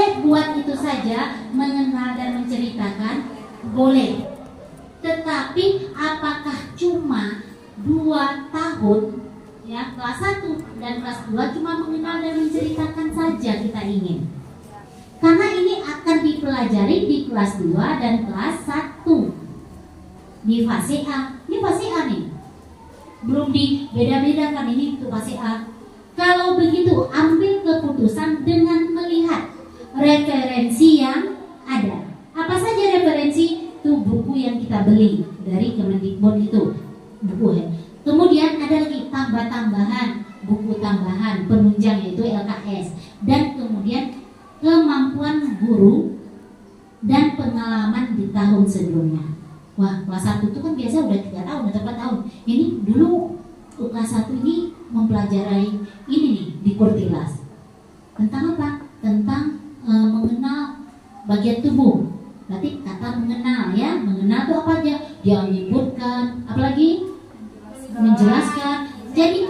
boleh buat itu saja, mengenal dan menceritakan, boleh. Tetapi apakah cuma 2 tahun, ya, kelas 1 dan kelas 2 cuma mengenal dan menceritakan saja kita ingin? Karena ini akan dipelajari di kelas 2 dan kelas 1 di fase A. Ini fase A nih, belum dibeda-bedakan ini untuk fase A. Kalau begitu, ambil keputusan dengan melihat referensi yang ada. Apa saja referensi? Itu buku yang kita beli dari Kemendikbud itu, buku ya. Kemudian ada lagi tambah-tambahan, buku tambahan penunjang yaitu LKS, dan kemudian kemampuan guru dan pengalaman di tahun sebelumnya. Wah, kelas 1 itu kan biasa udah 3 tahun atau 4 tahun. Ini dulu kelas 1 ini mempelajari ini nih di Kurtilas. Tentang apa? Tentang mengenal bagian tubuh. Berarti kata mengenal ya, mengenal itu apa aja? Dia menyebutkan, apalagi menjelaskan. Jadi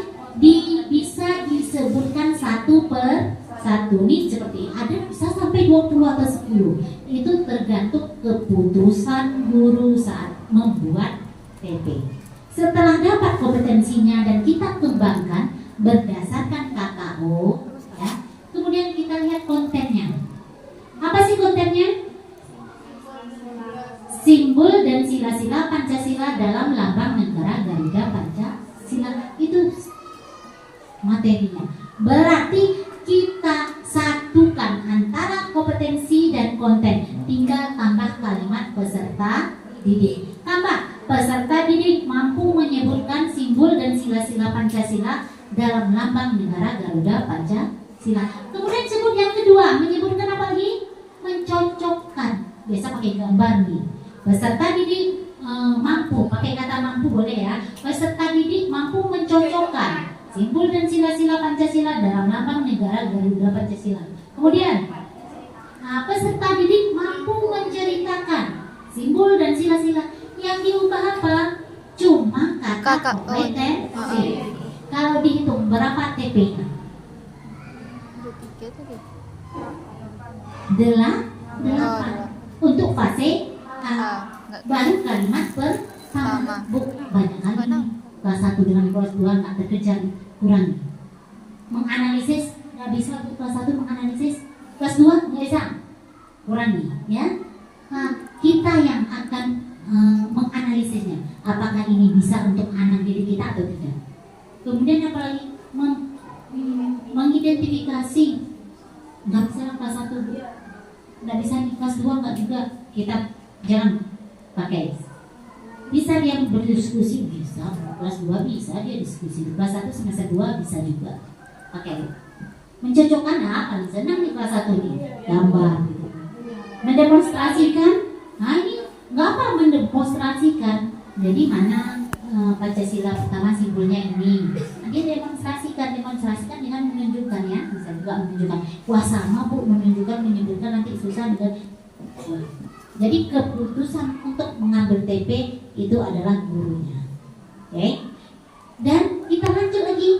bisa disebutkan 1 per 1 nih, seperti ada bisa sampai 20 atau 10. Itu tergantung keputusan guru saat membuat TP. Setelah dapat kompetensinya dan kita kembangkan berdasarkan KKO, ya. Kemudian kita lihat kontennya. Apa sih kontennya? Simbol dan sila-sila Pancasila dalam lambang negara Garuda Pancasila, itu materinya. Berarti kita satukan antara kompetensi dan konten. Tinggal tambah kalimat peserta didik. Tambah peserta didik mampu menyebutkan simbol dan sila-sila Pancasila dalam lambang negara Garuda Pancasila. Kemudian sebut yang kedua, menyebutkan apa lagi? Mencocokkan. Biasa pakai gambar nih. Peserta didik mampu, pakai kata mampu boleh ya. Peserta didik mampu mencocokkan simbol dan sila-sila Pancasila dalam lambang negara Garuda Pancasila. Kemudian peserta didik mampu menceritakan simbol dan sila-sila. Yang diubah apa? Cuma kata kompetensi. Kalau dihitung berapa TP-nya? 8 untuk fase A. Baru kalimat pertama. Banyak kali kelas 1 dengan kelas 2 nggak terkejar, kurangi. Menganalisis nggak bisa, kelas 1 menganalisis, kelas 2 nggak bisa, kurangi ya. Nah, kita yang akan menganalisisnya, apakah ini bisa untuk anak didik kita atau tidak. Kemudian apalagi mengidentifikasi. Nggak bisa kelas 1, nggak bisa di kelas 2 nggak juga, kita jangan pakai. Bisa dia berdiskusi, bisa kelas 2 bisa dia diskusi, kelas 1 semester 2 bisa juga pakai. Mencocokkan paling senang di kelas 1 ini gambar gitu. Mendemonstrasikan, nah ini nggak apa mendemonstrasikan, jadi mana Pancasila pertama simbolnya ini, nah, dia demonstrasikan dengan menunjukkan ya, bisa juga menunjukkan. Wah sama bu, menunjukkan menyebutkan nanti susah dengan. Jadi keputusan untuk mengambil TP itu adalah gurunya. Oke. Dan kita lanjut lagi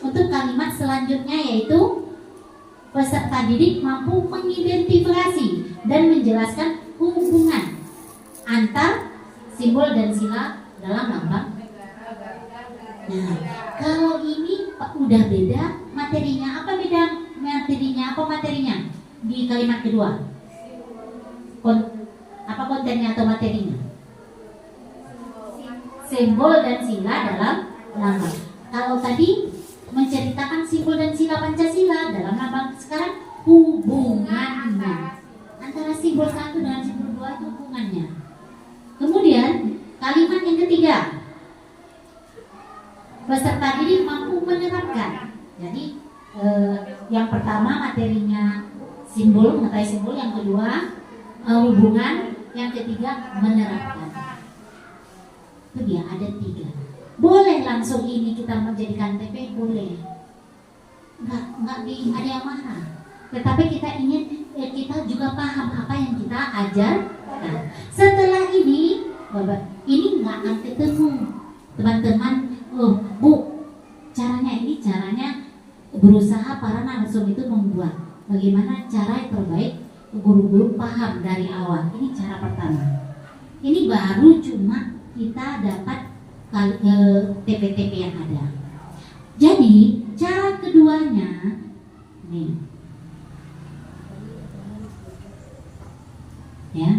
untuk kalimat selanjutnya, yaitu peserta didik mampu mengidentifikasi dan menjelaskan hubungan antar simbol dan sila dalam lambang. Nah, kalau ini udah beda materinya. Apa beda materinya? Apa materinya di kalimat kedua? Apa kontennya atau materinya? Simbol dan sila dalam lambang. Kalau tadi menceritakan simbol dan sila Pancasila dalam lambang, sekarang hubungannya antara simbol 1 dengan simbol 2 itu hubungannya. Kemudian kalimat yang ketiga, peserta didik mampu menerapkan. Jadi yang pertama materinya simbol, mengetahui simbol. Yang kedua hubungan. Yang ketiga menerapkan. Itu dia, ada 3. Boleh langsung ini kita menjadikan TP, boleh. Nggak ada yang marah. Tetapi kita ingin kita juga paham apa yang kita ajarkan. Setelah ini, Bapak, ini nggak akan ketemu teman-teman. Bu, caranya berusaha para narsum itu membuat. bagaimana cara yang terbaik guru-guru paham dari awal. Ini cara pertama. Ini baru cuma kita dapat TP-TP yang ada. Jadi cara keduanya nih, ya.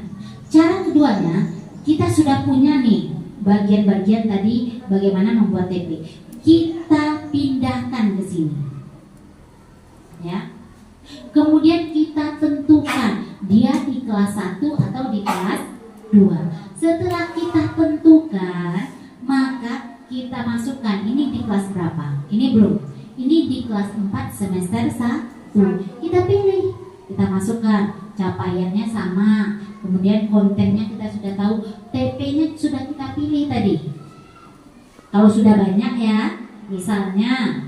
Cara keduanya kita sudah punya nih bagian-bagian tadi bagaimana membuat TP. Kita pindahkan ke sini, ya. Kemudian kita tentukan dia di kelas 1 atau di kelas 2. Setelah kita tentukan, maka kita masukkan ini di kelas berapa? Ini belum. Ini di kelas 4 semester 1. Kita pilih, kita masukkan capaiannya sama. Kemudian kontennya kita sudah tahu, TP-nya sudah kita pilih tadi. Kalau sudah banyak ya, misalnya